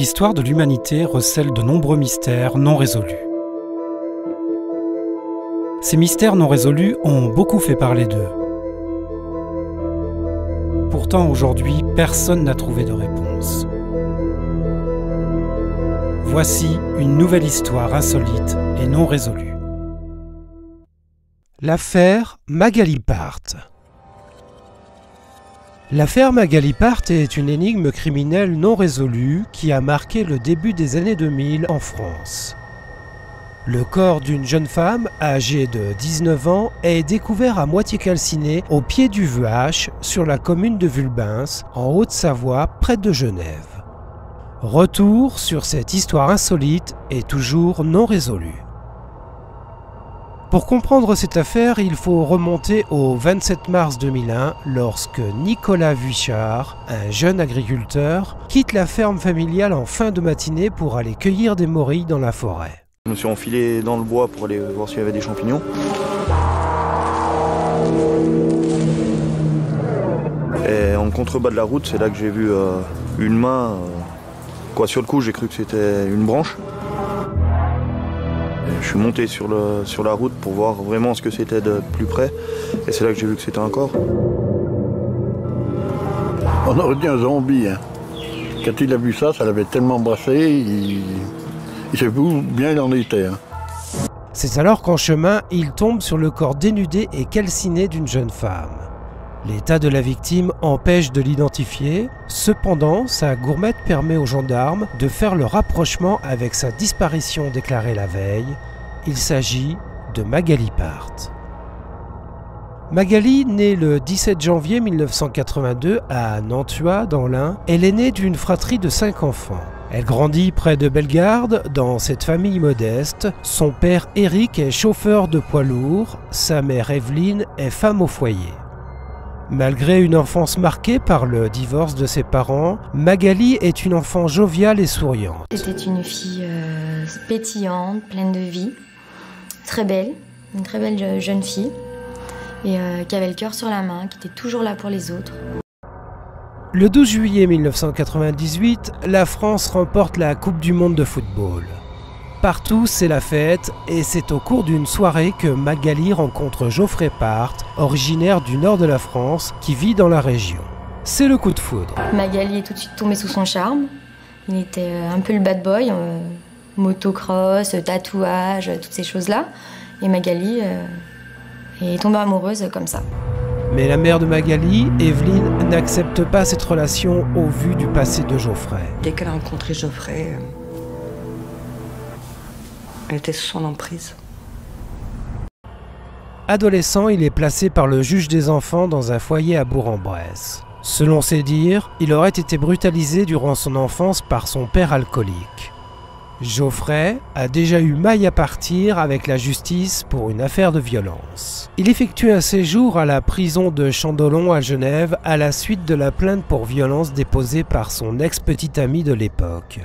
l'histoire de l'humanité recèle de nombreux mystères non résolus. Ces mystères non résolus ont beaucoup fait parler d'eux. Pourtant, aujourd'hui, personne n'a trouvé de réponse. Voici une nouvelle histoire insolite et non résolue. L'affaire Magali Part. L'affaire Magali Part est une énigme criminelle non résolue qui a marqué le début des années 2000 en France. Le corps d'une jeune femme, âgée de 19 ans, est découvert à moitié calciné au pied du Vuache, sur la commune de Vulbens, en Haute-Savoie, près de Genève. Retour sur cette histoire insolite et toujours non résolue. Pour comprendre cette affaire, il faut remonter au 27 mars 2001, lorsque Nicolas Vuichard, un jeune agriculteur, quitte la ferme familiale en fin de matinée pour aller cueillir des morilles dans la forêt. Je me suis enfilé dans le bois pour aller voir s'il y avait des champignons. Et en contrebas de la route, c'est là que j'ai vu une main. Sur le coup, j'ai cru que c'était une branche. Et je suis monté sur la route pour voir vraiment ce que c'était de plus près. Et c'est là que j'ai vu que c'était un corps. On aurait dit un zombie. Hein. Quand il a vu ça, ça l'avait tellement brassé, il sait plus bien il en était. Hein. C'est alors qu'en chemin, il tombe sur le corps dénudé et calciné d'une jeune femme. L'état de la victime empêche de l'identifier. Cependant, sa gourmette permet aux gendarmes de faire le rapprochement avec sa disparition déclarée la veille. Il s'agit de Magali Part. Magali, née le 17 janvier 1982 à Nantua, dans l'Ain, est l'aînée d'une fratrie de 5 enfants. Elle grandit près de Bellegarde, dans cette famille modeste. Son père Éric est chauffeur de poids lourd, sa mère Evelyne est femme au foyer. Malgré une enfance marquée par le divorce de ses parents, Magali est une enfant joviale et souriante. C'était une fille pétillante, pleine de vie, très belle, une très belle jeune fille, et qui avait le cœur sur la main, qui était toujours là pour les autres. Le 12 juillet 1998, la France remporte la Coupe du monde de football. Partout, c'est la fête et c'est au cours d'une soirée que Magali rencontre Geoffrey Part, originaire du nord de la France, qui vit dans la région. C'est le coup de foudre. Magali est tout de suite tombée sous son charme. Il était un peu le bad boy, motocross, tatouage, toutes ces choses-là. Et Magali est tombée amoureuse comme ça. Mais la mère de Magali, Evelyne, n'accepte pas cette relation au vu du passé de Geoffrey. Dès qu'elle a rencontré Geoffrey, elle était sous son emprise. Adolescent, il est placé par le juge des enfants dans un foyer à Bourg-en-Bresse. Selon ses dires, il aurait été brutalisé durant son enfance par son père alcoolique. Geoffrey a déjà eu maille à partir avec la justice pour une affaire de violence. Il effectue un séjour à la prison de Chandolon à Genève à la suite de la plainte pour violence déposée par son ex-petite amie de l'époque.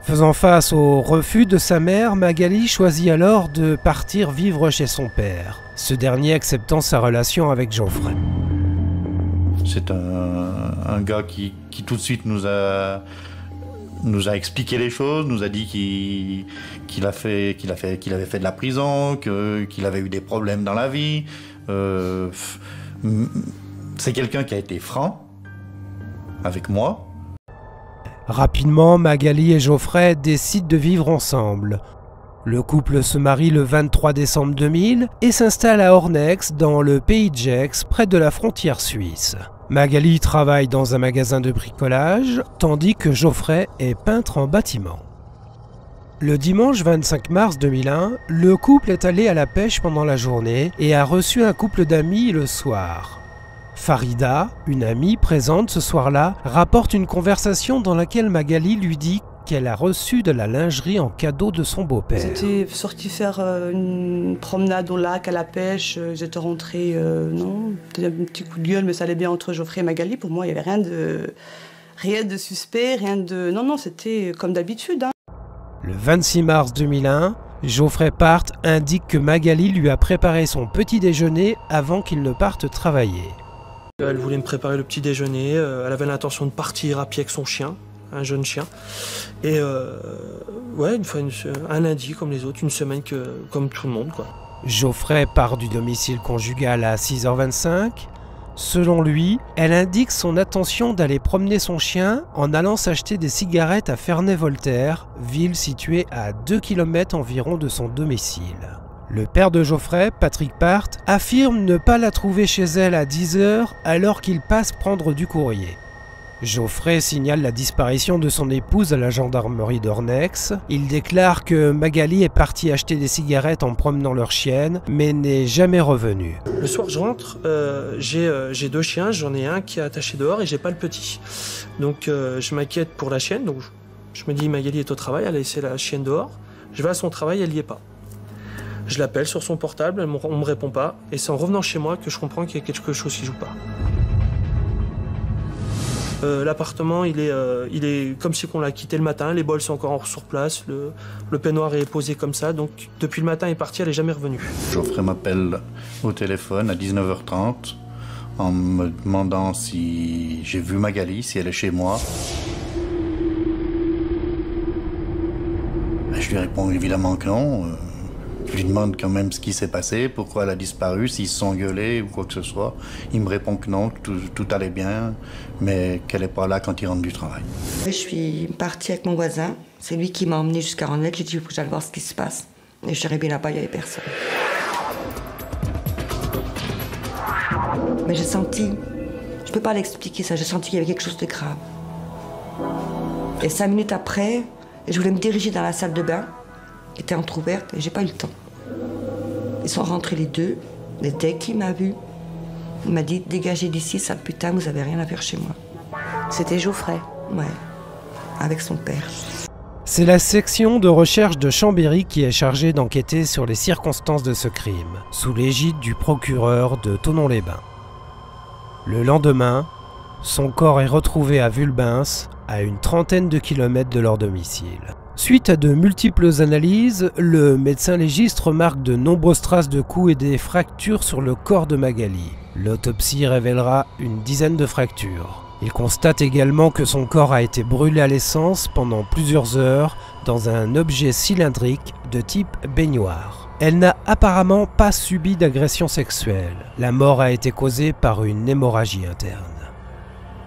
Faisant face au refus de sa mère, Magali choisit alors de partir vivre chez son père, ce dernier acceptant sa relation avec Geoffrey. C'est un gars qui tout de suite nous a expliqué les choses, nous a dit qu'il avait fait de la prison, qu'il avait eu des problèmes dans la vie. C'est quelqu'un qui a été franc avec moi. Rapidement, Magali et Geoffrey décident de vivre ensemble. Le couple se marie le 23 décembre 2000 et s'installe à Ornex, dans le pays de Gex, près de la frontière suisse. Magali travaille dans un magasin de bricolage, tandis que Geoffrey est peintre en bâtiment. Le dimanche 25 mars 2001, le couple est allé à la pêche pendant la journée et a reçu un couple d'amis le soir. Farida, une amie présente ce soir-là, rapporte une conversation dans laquelle Magali lui dit qu'elle a reçu de la lingerie en cadeau de son beau-père. J'étais sortie faire une promenade au lac, à la pêche. J'étais rentrée, non, c'était un petit coup de gueule, mais ça allait bien entre Geoffrey et Magali. Pour moi, il n'y avait rien de suspect, rien de... Non, c'était comme d'habitude. Hein. Le 26 mars 2001, Geoffrey Part indique que Magali lui a préparé son petit déjeuner avant qu'il ne parte travailler. Elle voulait me préparer le petit déjeuner, elle avait l'intention de partir à pied avec son chien. un jeune chien. Et ouais, un lundi comme les autres, une semaine comme tout le monde, quoi. Geoffrey part du domicile conjugal à 6h25. Selon lui, elle indique son intention d'aller promener son chien en allant s'acheter des cigarettes à Ferney-Voltaire, ville située à 2 km environ de son domicile. Le père de Geoffrey, Patrick Part, affirme ne pas la trouver chez elle à 10h alors qu'il passe prendre du courrier. Geoffrey signale la disparition de son épouse à la gendarmerie d'Ornex. Il déclare que Magali est partie acheter des cigarettes en promenant leur chienne, mais n'est jamais revenue. Le soir, je rentre, j'ai 2 chiens, j'en ai un qui est attaché dehors et j'ai pas le petit. Donc je m'inquiète pour la chienne, donc je me dis Magali est au travail, elle a laissé la chienne dehors. Je vais à son travail, elle y est pas. Je l'appelle sur son portable, on me répond pas, et c'est en revenant chez moi que je comprends qu'il y a quelque chose qui joue pas. L'appartement, il est comme si on l'a quitté le matin, les bols sont encore sur place, le peignoir est posé comme ça, donc depuis le matin elle est partie, elle n'est jamais revenue. Geoffrey m'appelle au téléphone à 19h30 en me demandant si j'ai vu Magali, si elle est chez moi. Je lui réponds évidemment que non. Je lui demande quand même ce qui s'est passé, pourquoi elle a disparu, s'ils se sont engueulés ou quoi que ce soit. Il me répond que non, tout allait bien, mais qu'elle n'est pas là quand il rentre du travail. Je suis partie avec mon voisin. C'est lui qui m'a emmenée jusqu'à Ornex. J'ai dit il faut que j'aille voir ce qui se passe. Et je suis arrivée là-bas, il n'y avait personne. Mais j'ai senti, je ne peux pas l'expliquer ça, j'ai senti qu'il y avait quelque chose de grave. Et 5 minutes après, je voulais me diriger dans la salle de bain, qui était entrouverte, et j'ai pas eu le temps. Ils sont rentrés les deux, et dès qu'il m'a vu, il m'a dit « Dégagez d'ici, sale putain, vous avez rien à faire chez moi. » C'était Geoffrey. Ouais, avec son père. C'est la section de recherche de Chambéry qui est chargée d'enquêter sur les circonstances de ce crime, sous l'égide du procureur de Thonon-les-Bains. Le lendemain, son corps est retrouvé à Vulbens, à une trentaine de kilomètres de leur domicile. Suite à de multiples analyses, le médecin légiste remarque de nombreuses traces de coups et des fractures sur le corps de Magali. L'autopsie révélera une dizaine de fractures. Il constate également que son corps a été brûlé à l'essence pendant plusieurs heures dans un objet cylindrique de type baignoire. Elle n'a apparemment pas subi d'agression sexuelle. La mort a été causée par une hémorragie interne.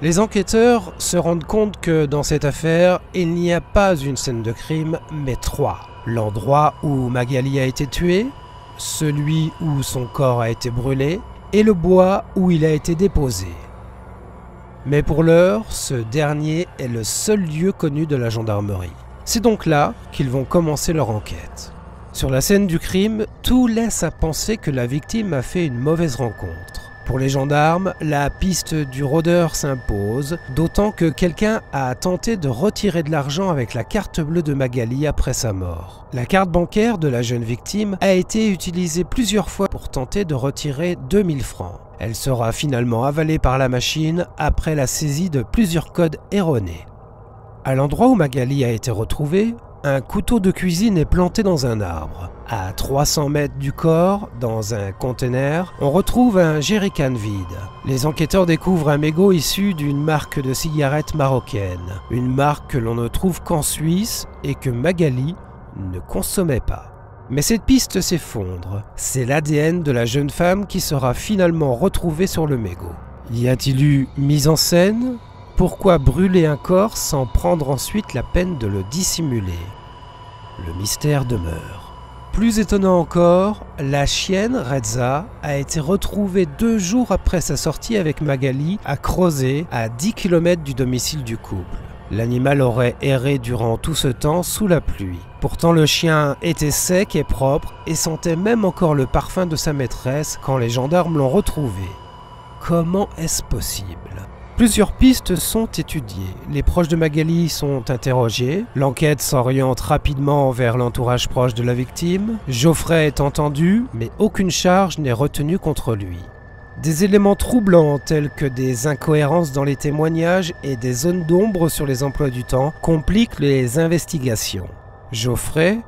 Les enquêteurs se rendent compte que dans cette affaire, il n'y a pas une scène de crime, mais 3. L'endroit où Magali a été tuée, celui où son corps a été brûlé, et le bois où il a été déposé. Mais pour l'heure, ce dernier est le seul lieu connu de la gendarmerie. C'est donc là qu'ils vont commencer leur enquête. Sur la scène du crime, tout laisse à penser que la victime a fait une mauvaise rencontre. Pour les gendarmes, la piste du rôdeur s'impose, d'autant que quelqu'un a tenté de retirer de l'argent avec la carte bleue de Magali après sa mort. La carte bancaire de la jeune victime a été utilisée plusieurs fois pour tenter de retirer 2000 francs. Elle sera finalement avalée par la machine après la saisie de plusieurs codes erronés. À l'endroit où Magali a été retrouvée, un couteau de cuisine est planté dans un arbre. À 300 mètres du corps, dans un conteneur, on retrouve un jerrycan vide. Les enquêteurs découvrent un mégot issu d'une marque de cigarettes marocaine, une marque que l'on ne trouve qu'en Suisse et que Magali ne consommait pas. Mais cette piste s'effondre. C'est l'ADN de la jeune femme qui sera finalement retrouvée sur le mégot. Y a-t-il eu mise en scène ? Pourquoi brûler un corps sans prendre ensuite la peine de le dissimuler ? Le mystère demeure. Plus étonnant encore, la chienne, Reza, a été retrouvée 2 jours après sa sortie avec Magali à Crozet, à 10 km du domicile du couple. L'animal aurait erré durant tout ce temps sous la pluie. Pourtant, le chien était sec et propre et sentait même encore le parfum de sa maîtresse quand les gendarmes l'ont retrouvé. Comment est-ce possible ? Plusieurs pistes sont étudiées. Les proches de Magali sont interrogés. L'enquête s'oriente rapidement vers l'entourage proche de la victime. Geoffrey est entendu, mais aucune charge n'est retenue contre lui. Des éléments troublants tels que des incohérences dans les témoignages et des zones d'ombre sur les emplois du temps compliquent les investigations. Geoffrey,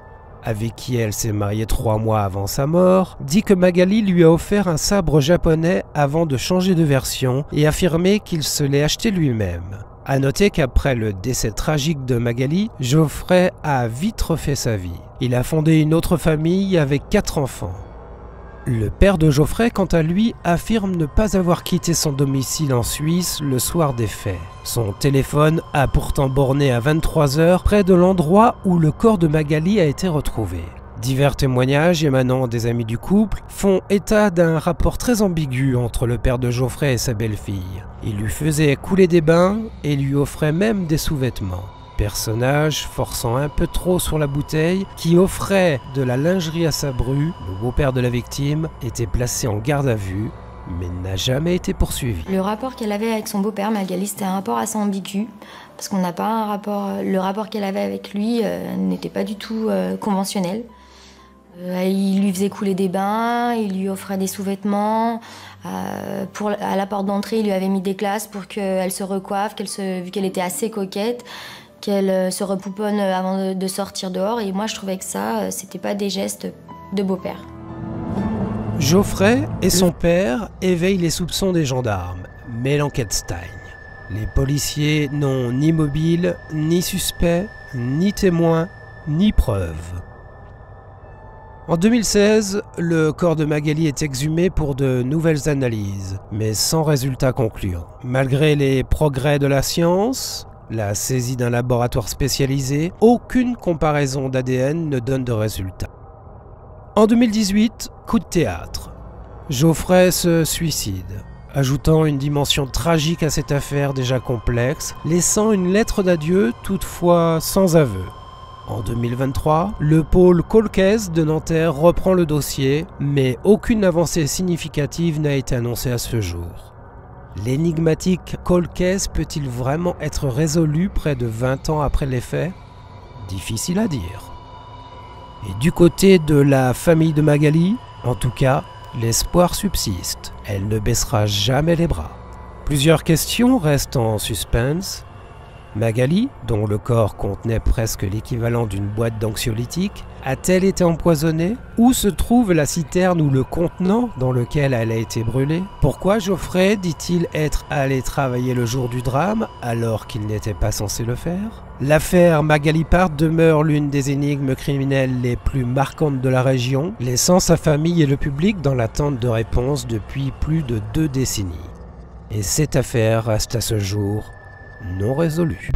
avec qui elle s'est mariée 3 mois avant sa mort, dit que Magali lui a offert un sabre japonais avant de changer de version et affirmé qu'il se l'est acheté lui-même. À noter qu'après le décès tragique de Magali, Geoffrey a vite refait sa vie. Il a fondé une autre famille avec 4 enfants. Le père de Geoffrey, quant à lui, affirme ne pas avoir quitté son domicile en Suisse le soir des faits. Son téléphone a pourtant borné à 23 h près de l'endroit où le corps de Magali a été retrouvé. Divers témoignages émanant des amis du couple font état d'un rapport très ambigu entre le père de Geoffrey et sa belle-fille. Il lui faisait couler des bains et lui offrait même des sous-vêtements. Personnage forçant un peu trop sur la bouteille, qui offrait de la lingerie à sa bru, le beau-père de la victime était placé en garde à vue, mais n'a jamais été poursuivi. Le rapport qu'elle avait avec son beau-père, Magali, c'était un rapport assez ambigu, parce qu'on n'a pas un rapport... Le rapport qu'elle avait avec lui n'était pas du tout conventionnel. Il lui faisait couler des bains, il lui offrait des sous-vêtements. À la porte d'entrée, il lui avait mis des glaces pour qu'elle se recoiffe, vu qu'elle était assez coquette, qu'elle se repouponne avant de sortir dehors. Et moi, je trouvais que ça, c'était pas des gestes de beau-père. Geoffrey et son père éveillent les soupçons des gendarmes, mais l'enquête stagne. Les policiers n'ont ni mobile, ni suspect, ni témoin, ni preuve. En 2016, le corps de Magali est exhumé pour de nouvelles analyses, mais sans résultat concluant. Malgré les progrès de la science, la saisie d'un laboratoire spécialisé, aucune comparaison d'ADN ne donne de résultat. En 2018, coup de théâtre. Geoffrey se suicide, ajoutant une dimension tragique à cette affaire déjà complexe, laissant une lettre d'adieu toutefois sans aveu. En 2023, le pôle Cold Case de Nanterre reprend le dossier, mais aucune avancée significative n'a été annoncée à ce jour. L'énigmatique Cold Case peut-il vraiment être résolu près de 20 ans après les faits? Difficile à dire. Et du côté de la famille de Magali, en tout cas, l'espoir subsiste. Elle ne baissera jamais les bras. Plusieurs questions restent en suspense. Magali, dont le corps contenait presque l'équivalent d'une boîte d'anxiolytiques, a-t-elle été empoisonnée? Où se trouve la citerne ou le contenant dans lequel elle a été brûlée? Pourquoi Geoffrey dit-il être allé travailler le jour du drame alors qu'il n'était pas censé le faire? L'affaire Magali Part demeure l'une des énigmes criminelles les plus marquantes de la région, laissant sa famille et le public dans l'attente de réponses depuis plus de 2 décennies. Et cette affaire reste à ce jour non résolue.